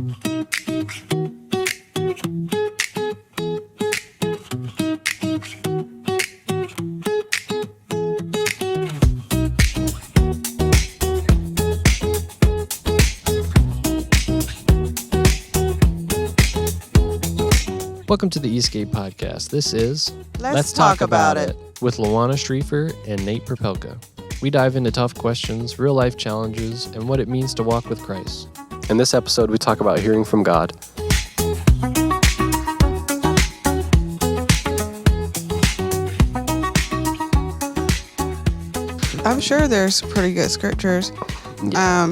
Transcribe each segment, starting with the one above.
Welcome to the Eastgate podcast. This is Let's Talk About It with Lawana, Schrieffer, and Nate Prepelka. We dive into tough questions, real-life challenges, and what it means to walk with Christ. In this episode, we talk about hearing from God. I'm sure there's pretty good scriptures. Yeah.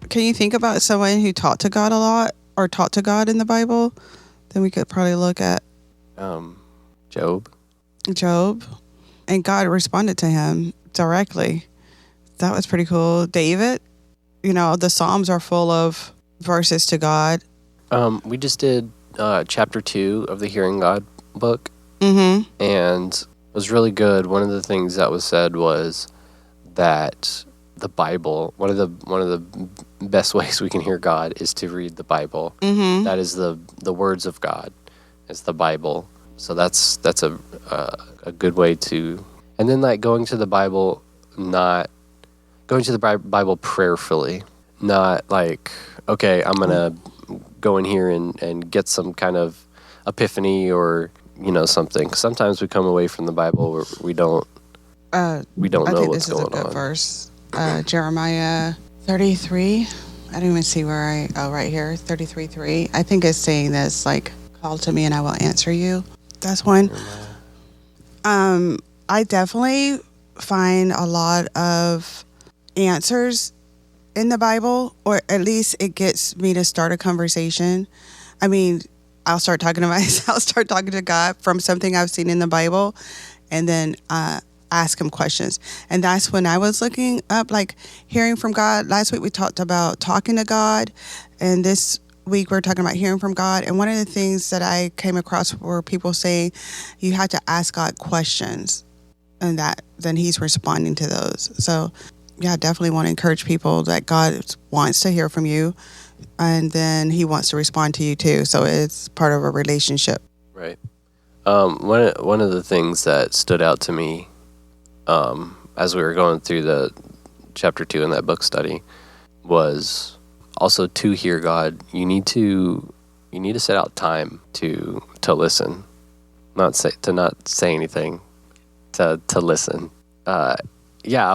Can you think about someone who talked to God a lot or talked to God in the Bible? Then we could probably look at Job. And God responded to him directly. That was pretty cool. David, the Psalms are full of verses to God. We just did chapter 2 of the Hearing God book, Mm-hmm. and it was really good. One of the things that was said was that the Bible, one of the best ways we can hear God is to read the Bible. Mm-hmm. That is the words of God. It's the Bible. So that's a good way to, and then like going to the Bible prayerfully, not like, okay, I'm gonna go in here and get some kind of epiphany or something. Sometimes we come away from the Bible where we don't know what's going on. I think this is a good verse. Jeremiah 33. I don't even see where right here, 33:3. I think it's saying this, like, call to me and I will answer you. That's one. I definitely find a lot of answers in the Bible, or at least it gets me to start a conversation. I mean, I'll start talking to myself, start talking to God from something I've seen in the Bible, and then ask him questions. And that's when I was looking up, like, hearing from God. Last week we talked about talking to God, and this week we're talking about hearing from God. And one of the things that I came across were people saying you have to ask God questions, and that then he's responding to those. So yeah, I definitely want to encourage people that God wants to hear from you, and then he wants to respond to you too. So it's part of a relationship. Right. One of the things that stood out to me as we were going through the chapter 2 in that book study was also to hear God. You need to set out time to listen, not say anything, to listen. I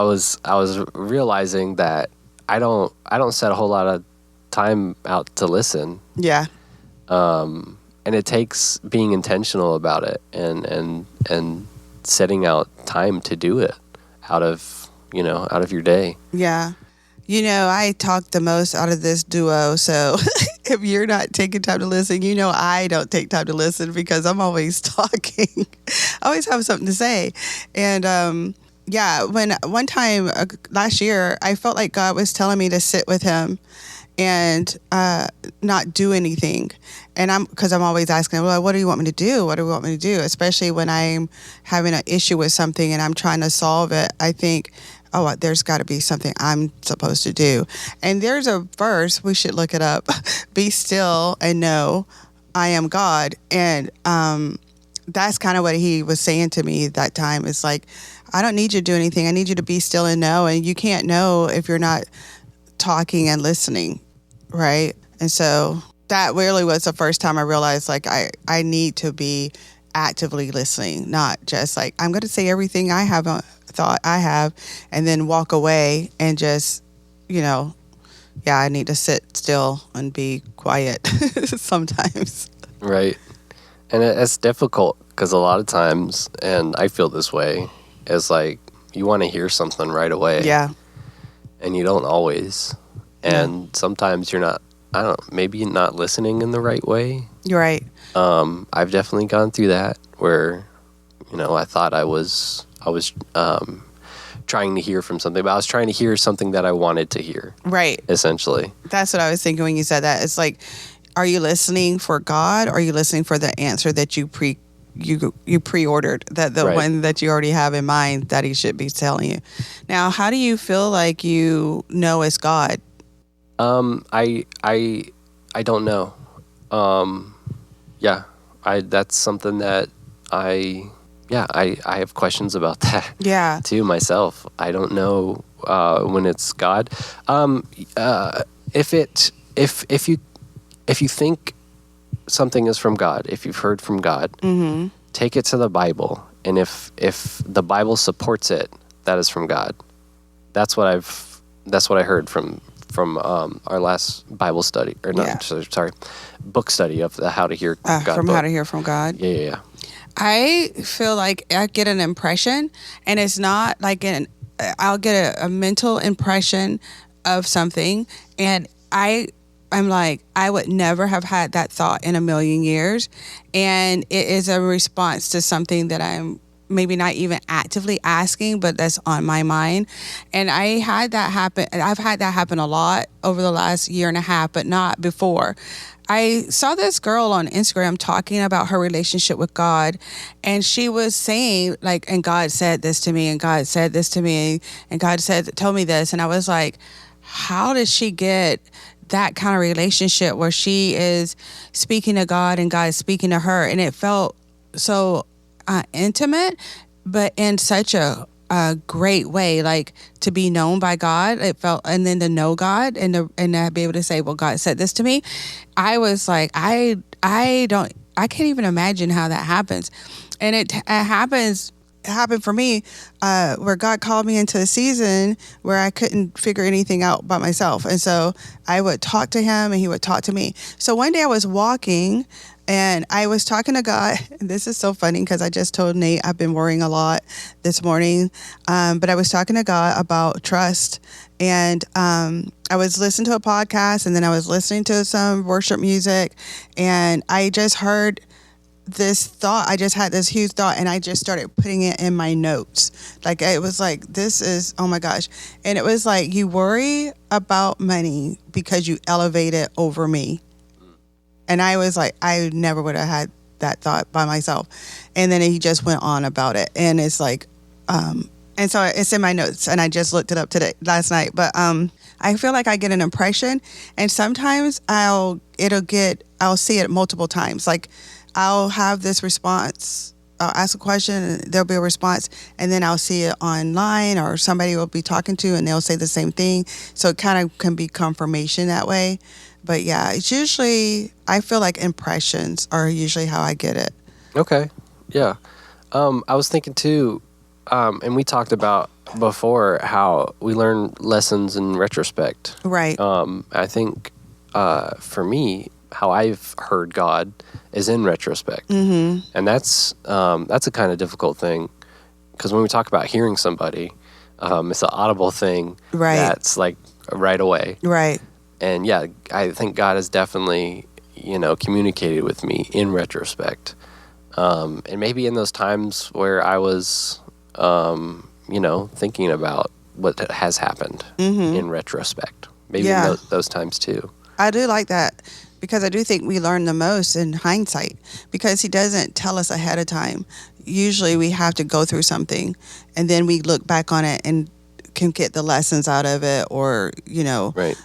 was realizing that I don't set a whole lot of time out to listen. Yeah. And it takes being intentional about it and setting out time to do it out of your day. Yeah. I talk the most out of this duo. So if you're not taking time to listen, I don't take time to listen because I'm always talking. I always have something to say. And when one time last year, I felt like God was telling me to sit with him and not do anything. And because I'm always asking, well, what do you want me to do? What do you want me to do? Especially when I'm having an issue with something and I'm trying to solve it, I think, oh, there's got to be something I'm supposed to do. And there's a verse, we should look it up. Be still and know I am God. And that's kind of what he was saying to me that time. It's like, I don't need you to do anything. I need you to be still and know. And you can't know if you're not talking and listening, right? And so that really was the first time I realized, like, I need to be actively listening, not just like, I'm going to say everything I have thought I have and then walk away and just, I need to sit still and be quiet sometimes. Right. And it's difficult because a lot of times, and I feel this way, is like you want to hear something right away. Yeah. And you don't always. And sometimes you're not, maybe not listening in the right way. You're right. I've definitely gone through that where, I thought I was trying to hear from something, but I was trying to hear something that I wanted to hear. Right. Essentially. That's what I was thinking when you said that. It's like, are you listening for God or are you listening for the answer that you pre-ordered, that the one that you already have in mind that he should be telling you? Now, how do you feel like it's God? I I don't know. Yeah, that's something that I have questions about that. Yeah. Too myself. I don't know when it's God. If you think something is from God, if you've heard from God, take it to the Bible, and if the Bible supports it, that is from God. That's what I heard from our last Bible study, or not, sorry, book study of the How to Hear God From book. How to Hear from God. Yeah. I feel like I get an impression, and it's not like I'll get a mental impression of something, and I'm like, I would never have had that thought in a million years, and it is a response to something that I'm maybe not even actively asking, but that's on my mind. And I've had that happen a lot over the last year and a half, but not before. I saw this girl on Instagram talking about her relationship with God, and she was saying, like, and God said this to me, and God said this to me, and God told me this. And I was like, how did she get that kind of relationship where she is speaking to God and God is speaking to her? And it felt so intimate, but in such a great way, like to be known by God. It felt, and then to know God and to be able to say, well, God said this to me. I was like, I can't even imagine how that happens. And it happened for me where God called me into a season where I couldn't figure anything out by myself. And so I would talk to him and he would talk to me. So one day I was walking and I was talking to God. This is so funny because I just told Nate I've been worrying a lot this morning. But I was talking to God about trust. And I was listening to a podcast, and then I was listening to some worship music. And I just heard this thought. I just had this huge thought, and I just started putting it in my notes. Like, it was like, this is, oh my gosh. And it was like, you worry about money because you elevate it over me. And I was like, I never would have had that thought by myself. And then he just went on about it. And it's like, and so it's in my notes, and I just looked it up last night. But I feel like I get an impression, and sometimes I'll see it multiple times. Like, I'll have this response. I'll ask a question, and there'll be a response, and then I'll see it online, or somebody will be talking to, and they'll say the same thing. So it kind of can be confirmation that way. But yeah, it's usually, I feel like impressions are usually how I get it. Okay. Yeah. I was thinking too, and we talked about before how we learn lessons in retrospect. Right. I think for me, how I've heard God is in retrospect. Mm-hmm. And that's a kind of difficult thing, because when we talk about hearing somebody, it's an audible thing. Right. That's like right away. Right. And yeah, I think God has definitely, communicated with me in retrospect. And maybe in those times where I was, thinking about what has happened in retrospect. Maybe in those times too. I do like that, because I do think we learn the most in hindsight, because he doesn't tell us ahead of time. Usually we have to go through something, and then we look back on it and can get the lessons out of it, or, right.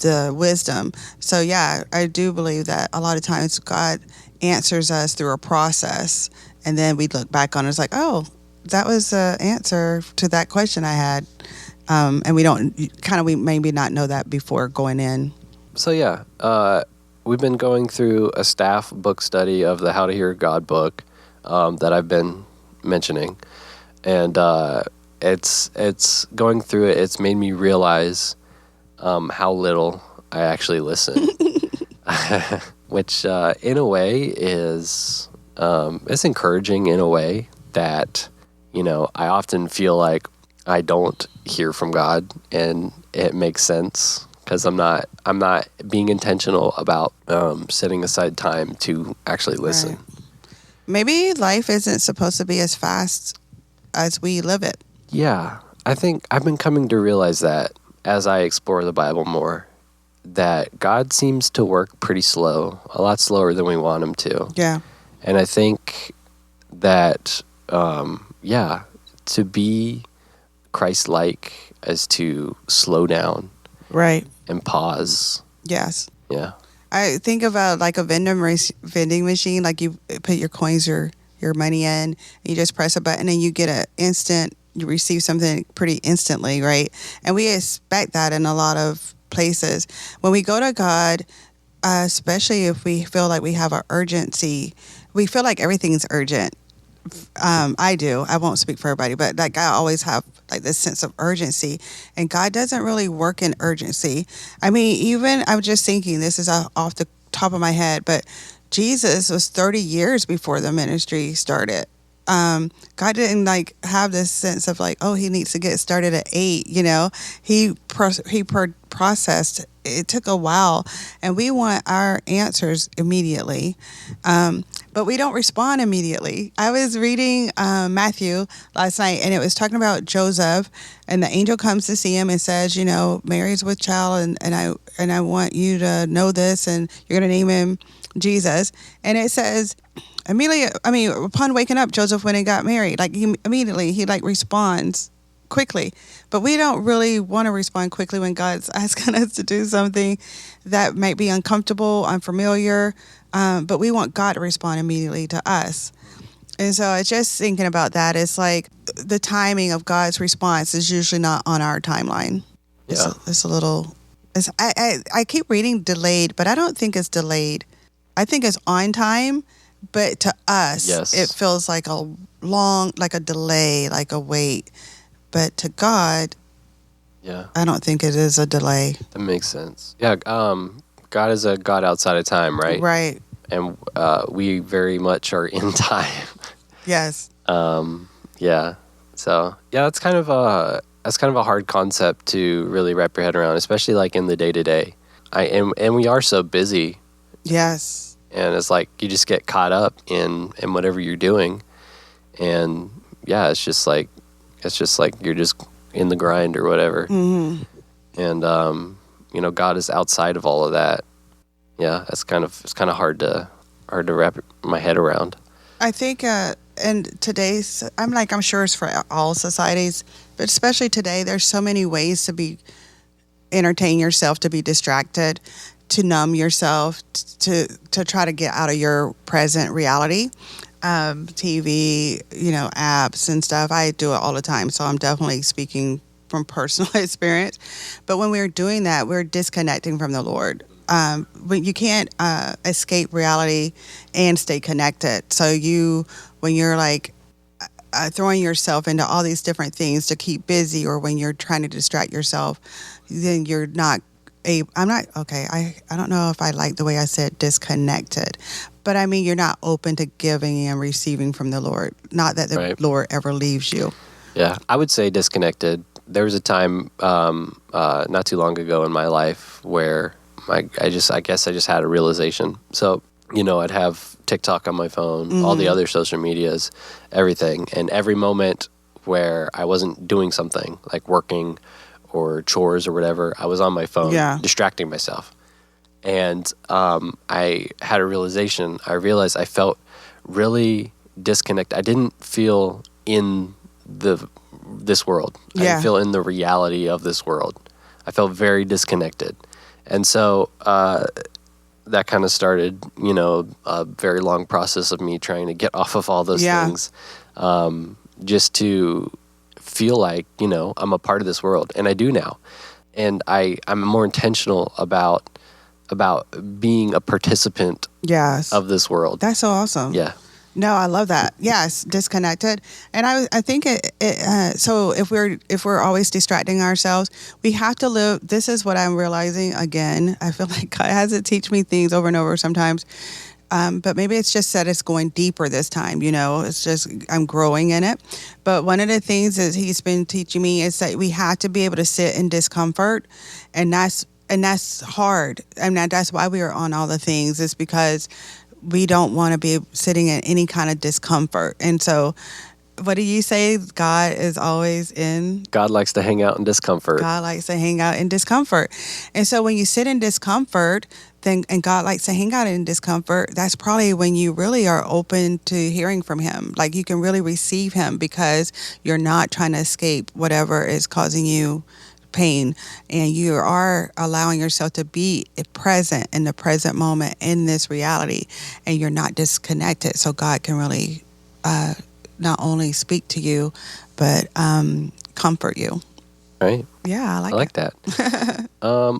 The wisdom. So yeah, I do believe that a lot of times God answers us through a process, and then we look back on it, it's like, oh, that was the answer to that question I had. And we maybe not know that before going in. So yeah, we've been going through a staff book study of the How to Hear God book that I've been mentioning, and it's going through it. It's made me realize how little I actually listen, which in a way is it's encouraging in a way that I often feel like I don't hear from God, and it makes sense because I'm not being intentional about setting aside time to actually listen. Right. Maybe life isn't supposed to be as fast as we live it. Yeah, I think I've been coming to realize that as I explore the Bible more, that God seems to work pretty slow, a lot slower than we want him to. Yeah. And I think that, to be Christ-like is to slow down. Right. And pause. Yes. Yeah. I think about like a vending machine, like you put your coins, your money in, and you just press a button and you get you receive something pretty instantly, right? And we expect that in a lot of places. When we go to God, especially if we feel like we have an urgency, we feel like everything's urgent. I do. I won't speak for everybody, but like I always have like this sense of urgency, and God doesn't really work in urgency. I mean, even I'm just thinking this is off the top of my head, but Jesus was 30 years before the ministry started. God didn't like have this sense of like, oh, he needs to get started at 8. You know, processed. It took a while, and we want our answers immediately. But we don't respond immediately. I was reading Matthew last night, and it was talking about Joseph, and the angel comes to see him and says, you know, Mary's with child, and I want you to know this, and you're going to name him Jesus. And it says, upon waking up, Joseph went and got married. Like he responds quickly. But we don't really want to respond quickly when God's asking us to do something that might be uncomfortable, unfamiliar. But we want God to respond immediately to us. And so it's just thinking about that. It's like the timing of God's response is usually not on our timeline. Yeah. It's a little... I keep reading delayed, but I don't think it's delayed. I think it's on time, but to us, Yes. it feels like like a delay, like a wait. But to God, Yeah. I don't think it is a delay. That makes sense. Yeah. God is a God outside of time, right? Right. And we very much are in time. Yes. Yeah. So yeah, that's kind of a hard concept to really wrap your head around, especially like in the day to day. And we are so busy. Yes. And it's like you just get caught up in whatever you're doing, and yeah, it's just like you're just in the grind or whatever. Mm-hmm. And God is outside of all of that. Yeah, it's kind of hard to wrap my head around. I think in today's, I'm sure it's for all societies, but especially today, there's so many ways to entertain yourself, to be distracted, to numb yourself, to try to get out of your present reality. TV, apps and stuff. I do it all the time, so I'm definitely speaking from personal experience. But when we're doing that, we're disconnecting from the Lord. But you can't escape reality and stay connected. So when you're like throwing yourself into all these different things to keep busy, or when you're trying to distract yourself, then you're not I don't know if I like the way I said disconnected, but I mean, you're not open to giving and receiving from the Lord. Not that the Lord ever leaves you. Yeah, I would say disconnected. There was a time not too long ago in my life where I guess I just had a realization. So, I'd have TikTok on my phone, mm-hmm. all the other social medias, everything. And every moment where I wasn't doing something like working or chores or whatever, I was on my phone, distracting myself. And I had a realization. I realized I felt really disconnected. I didn't feel in this world. I didn't feel in the reality of this world. I felt very disconnected. And so that kind of started, a very long process of me trying to get off of all those things, just to feel like, I'm a part of this world. And I do now. And I'm more intentional about being a participant of this world. That's so awesome. Yeah. No, I love that. Yes, disconnected. And I think so if we're always distracting ourselves, we have to live. This is what I'm realizing again. I feel like God has to teach me things over and over sometimes. But maybe it's just that it's going deeper this time, it's just, I'm growing in it. But one of the things that he's been teaching me is that we have to be able to sit in discomfort, and that's hard. I mean, that's why we are on all the things, is because we don't want to be sitting in any kind of discomfort. And so, what do you say? God is always in? God likes to hang out in discomfort. God likes to hang out in discomfort. And so when you sit in discomfort, and God likes to hang out in discomfort, that's probably when you really are open to hearing from him. Like you can really receive him because you're not trying to escape whatever is causing you pain, and you are allowing yourself to be present in the present moment in this reality, and you're not disconnected, so God can really not only speak to you, but comfort you. Right. Yeah, I like that.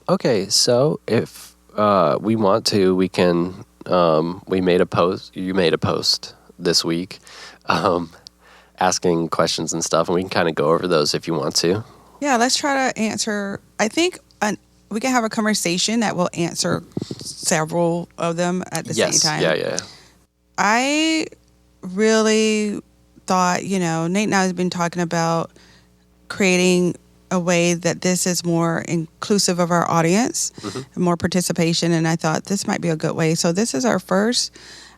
Okay, so if we want to, we can. We made a post. You made a post this week, asking questions and stuff, and we can kind of go over those if you want to. Yeah, let's try to answer. I think we can have a conversation that will answer several of them at the same time. Yeah. I really thought, Nate and I have been talking about creating a way that this is more inclusive of our audience, and more participation, and I thought this might be a good way. So this is our first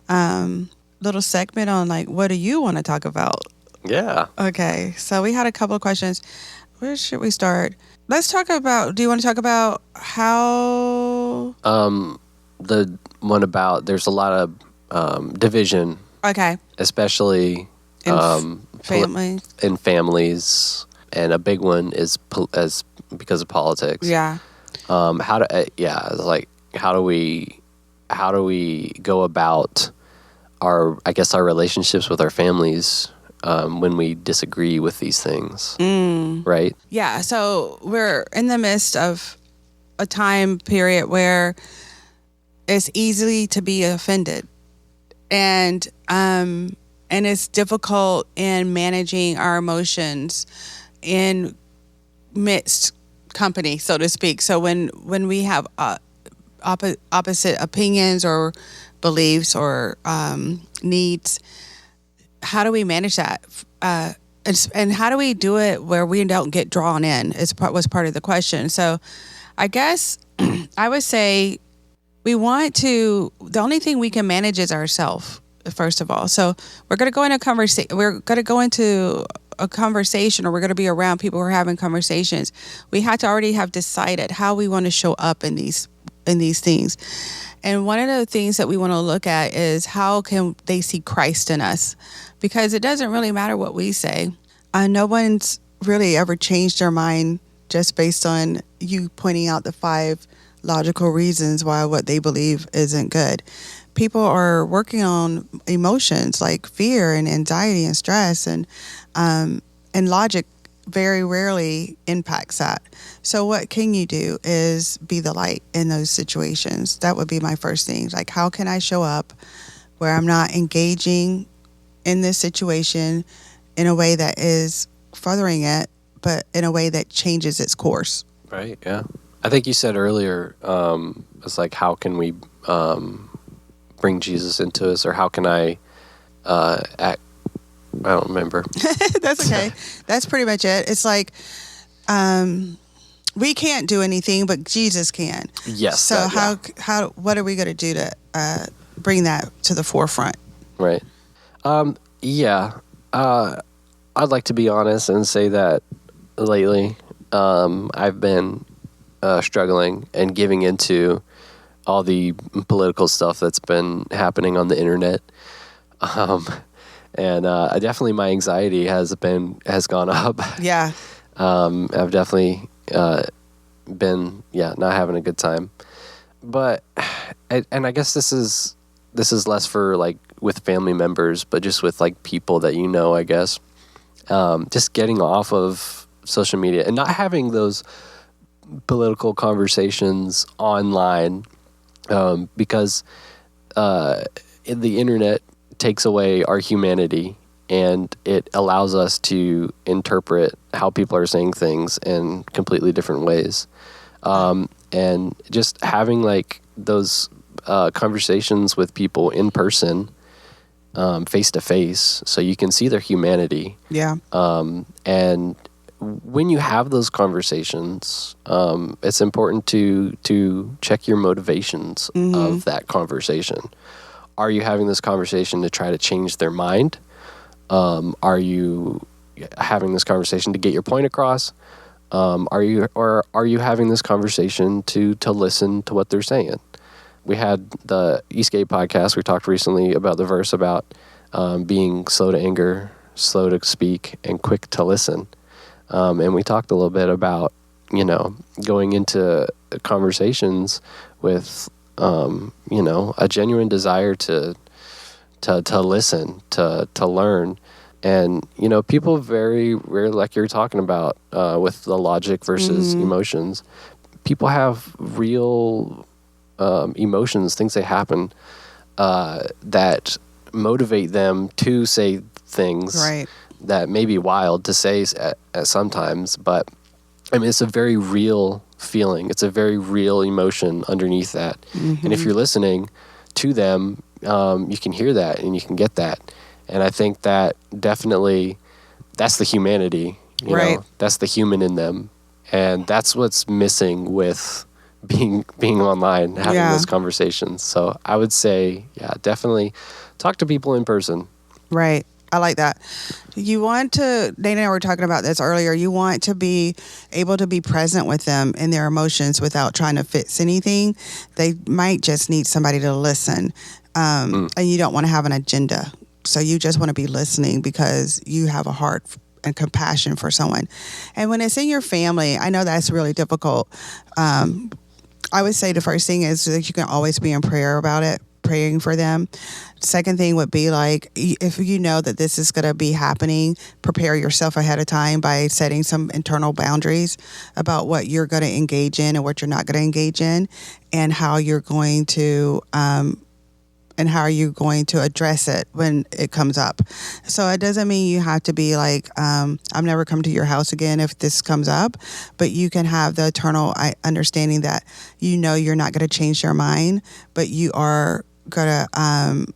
little segment on, like, what do you want to talk about? Yeah. Okay, so we had a couple of questions. Where should we start? Let's talk about, do you want to talk about how... The one about, there's a lot of division. Okay. Especially family. In families. And a big one is because of politics. Yeah. How do we go about our relationships with our families when we disagree with these things, right? Yeah. So we're in the midst of a time period where it's easy to be offended, and it's difficult in managing our emotions in mixed company, so to speak. So when we have opposite opinions or beliefs or needs, how do we manage that? And how do we do it where we don't get drawn in? Was part of the question. So I guess I would say the only thing we can manage is ourselves, first of all. So we're going to go into a conversation, or we're going to be around people who are having conversations. We have to already have decided how we want to show up in these things. And one of the things that we want to look at is how can they see Christ in us? Because it doesn't really matter what we say. No one's really ever changed their mind just based on you pointing out the 5 logical reasons why what they believe isn't good. People are working on emotions like fear and anxiety and stress, and logic very rarely impacts that. So what can you do is be the light in those situations. That would be my first thing. Like, how can I show up where I'm not engaging in this situation in a way that is furthering it, but in a way that changes its course? Right, yeah. I think you said earlier, it's like, how can we bring Jesus into us, or how can I act? I don't remember. That's okay. That's pretty much it. It's like, we can't do anything, but Jesus can. Yes. So what are we going to do to bring that to the forefront? Right. Yeah. I'd like to be honest and say that lately, I've been struggling and giving into all the political stuff that's been happening on the internet. And definitely my anxiety has gone up. Yeah. I've definitely been not having a good time. But and I guess this is less for like with family members, but just with like people that I guess. Just getting off of social media and not having those political conversations online, because the internet takes away our humanity, and it allows us to interpret how people are saying things in completely different ways. And just having like those conversations with people in person, face to face, so you can see their humanity. Yeah. And when you have those conversations, it's important to check your motivations of that conversation. Are you having this conversation to try to change their mind? Are you having this conversation to get your point across? Are you having this conversation to listen to what they're saying? We had the Eastgate podcast. We talked recently about the verse about being slow to anger, slow to speak, and quick to listen. And we talked a little bit about going into conversations with, a genuine desire to listen, to learn. And, people very rarely, like you're talking about, with the logic versus emotions, people have real emotions, things that happen that motivate them to say things Right. that may be wild to say at sometimes, but I mean, it's a very real feeling. It's a very real emotion underneath that. And if you're listening to them, you can hear that and you can get that. And I think that definitely, that's the humanity, Right. that's the human in them. And that's what's missing with being online, having those conversations. So I would say, definitely talk to people in person. Right. I like that. You want to, Dana and I were talking about this earlier, you want to be able to be present with them in their emotions without trying to fix anything. They might just need somebody to listen. And you don't want to have an agenda. So you just want to be listening because you have a heart and compassion for someone. And when it's in your family, I know that's really difficult. I would say the first thing is that you can always be in prayer about it, praying for them. Second thing would be like, if you know that this is going to be happening, prepare yourself ahead of time by setting some internal boundaries about what you're going to engage in and what you're not going to engage in, and how you're going to address it when it comes up. So it doesn't mean you have to be like, I'm never come to your house again if this comes up, but you can have the eternal understanding that you're not going to change their mind, but you are going to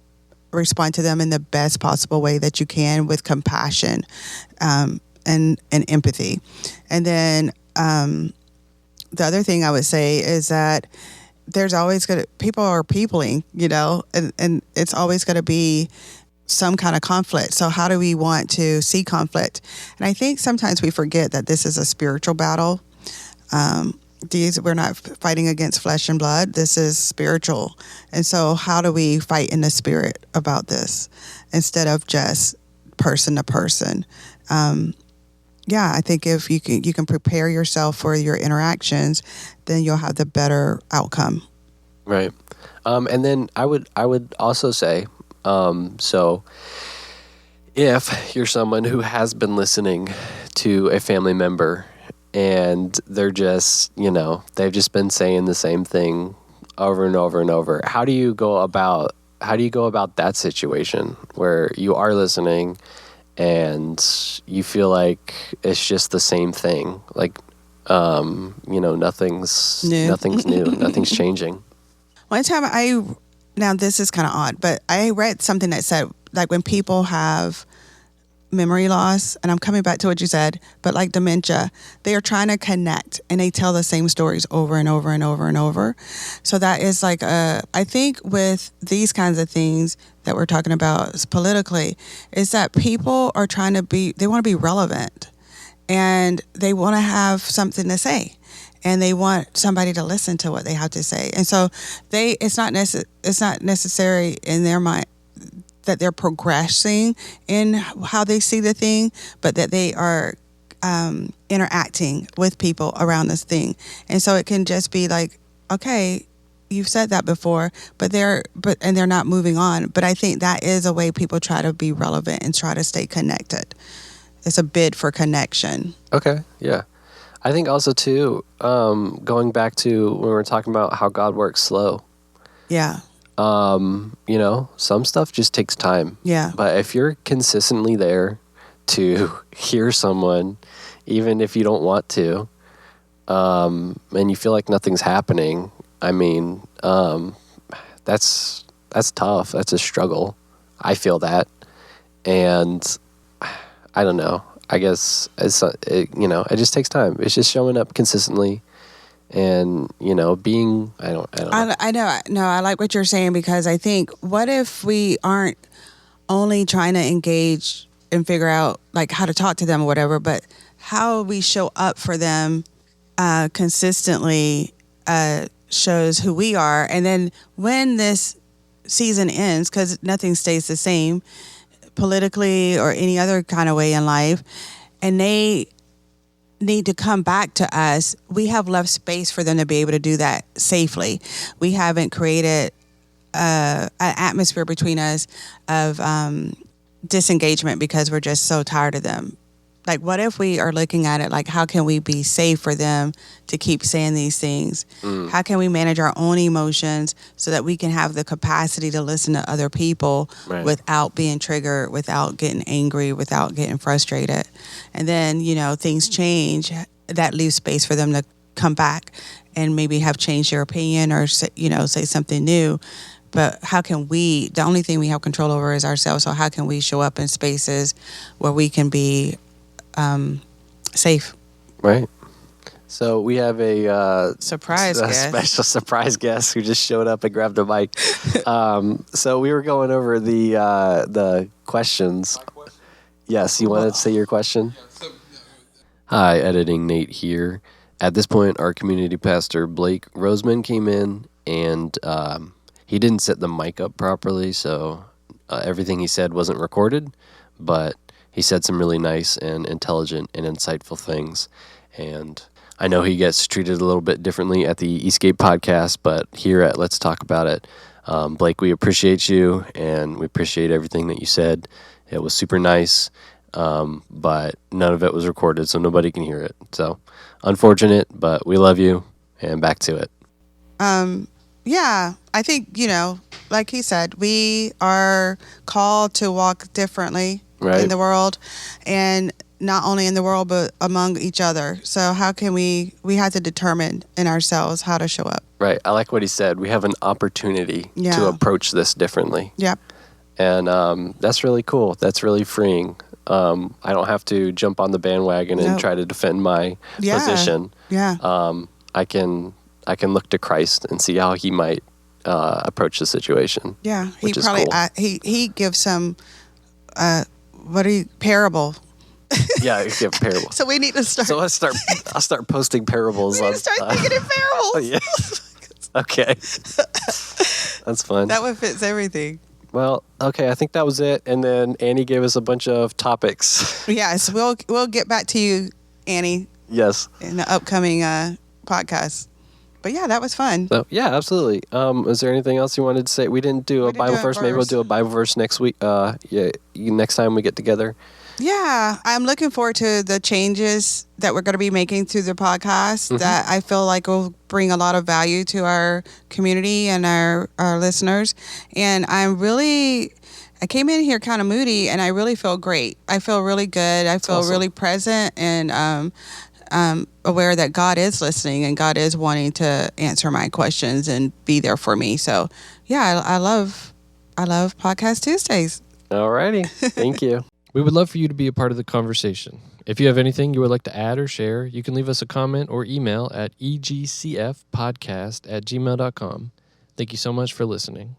respond to them in the best possible way that you can, with compassion and empathy. And then the other thing I would say is that there's always people are peopling, and it's always going to be some kind of conflict. So how do we want to see conflict? And I think sometimes we forget that this is a spiritual battle. We're not fighting against flesh and blood. This is spiritual. And so how do we fight in the spirit about this instead of just person to person? I think if you can prepare yourself for your interactions, then you'll have the better outcome. Right. And then I would also say, so if you're someone who has been listening to a family member and they're just, they've just been saying the same thing over and over and over, how do you go about that situation where you are listening and you feel like it's just the same thing? Like, nothing's new, nothing's changing. One time now this is kind of odd, but I read something that said, like, when people have memory loss, and I'm coming back to what you said, but like dementia, they are trying to connect and they tell the same stories over and over and over and over. So that is like, I think with these kinds of things that we're talking about politically, is that people are they want to be relevant and they want to have something to say. And they want somebody to listen to what they have to say. And so it's not necessary in their mind that they're progressing in how they see the thing, but that they are interacting with people around this thing. And so it can just be like, okay, you've said that before, but they're not moving on. But I think that is a way people try to be relevant and try to stay connected. It's a bid for connection. Okay, yeah. I think also too, going back to when we were talking about how God works slow. Yeah. Some stuff just takes time. Yeah. But if you're consistently there to hear someone, even if you don't want to, and you feel like nothing's happening, I mean, that's tough. That's a struggle. I feel that. And I don't know. I guess it just takes time. It's just showing up consistently and, being, I don't know. I know. No, I like what you're saying, because I think, what if we aren't only trying to engage and figure out like how to talk to them or whatever, but how we show up for them consistently shows who we are. And then when this season ends, because nothing stays the same politically or any other kind of way in life, and they need to come back to us, we have left space for them to be able to do that safely. We haven't created an atmosphere between us of disengagement because we're just so tired of them. Like, what if we are looking at it like, how can we be safe for them to keep saying these things? How can we manage our own emotions so that we can have the capacity to listen to other people without being triggered, without getting angry, without getting frustrated? And then, things change. That leaves space for them to come back and maybe have changed their opinion or, say something new. But how can we, the only thing we have control over is ourselves. So how can we show up in spaces where we can be safe? Right. So we have a surprise guest. Special surprise guest who just showed up and grabbed a mic. So we were going over the questions. Yes, you wanted to say your question? Hi, editing Nate here. At this point, our community pastor Blake Roseman came in, and he didn't set the mic up properly, so everything he said wasn't recorded, but he said some really nice and intelligent and insightful things. And I know he gets treated a little bit differently at the Eastgate podcast, but here at Let's Talk About It, Blake, we appreciate you, and we appreciate everything that you said. It was super nice, but none of it was recorded, so nobody can hear it. So unfortunate, but we love you, and back to it. Yeah, I think, like he said, we are called to walk differently in the world, and not only in the world, but among each other. So how can we have to determine in ourselves how to show up. Right. I like what he said. We have an opportunity to approach this differently. Yep. And that's really cool. That's really freeing. I don't have to jump on the bandwagon and try to defend my position. Yeah. I can look to Christ and see how he might approach the situation. Yeah. He probably he gives some parable. Yeah, you give parable. So we need to start. So I'll start posting parables. We need to start thinking in parables. Oh, yeah. Okay. That's fun. That one fits everything. Well, okay, I think that was it. And then Annie gave us a bunch of topics. Yes, we'll get back to you, Annie. Yes. In the upcoming podcast. But yeah, that was fun. So, yeah, absolutely. Is there anything else you wanted to say? We didn't do a Bible verse. Maybe we'll do a Bible verse next week. Next time we get together. Yeah, I'm looking forward to the changes that we're going to be making through the podcast that I feel like will bring a lot of value to our community and our listeners. And I came in here kind of moody, and I really feel great. I feel really good. I feel really present and aware that God is listening and God is wanting to answer my questions and be there for me. So, yeah, I love Podcast Tuesdays. All righty. Thank you. We would love for you to be a part of the conversation. If you have anything you would like to add or share, you can leave us a comment or email at egcfpodcast@gmail.com. Thank you so much for listening.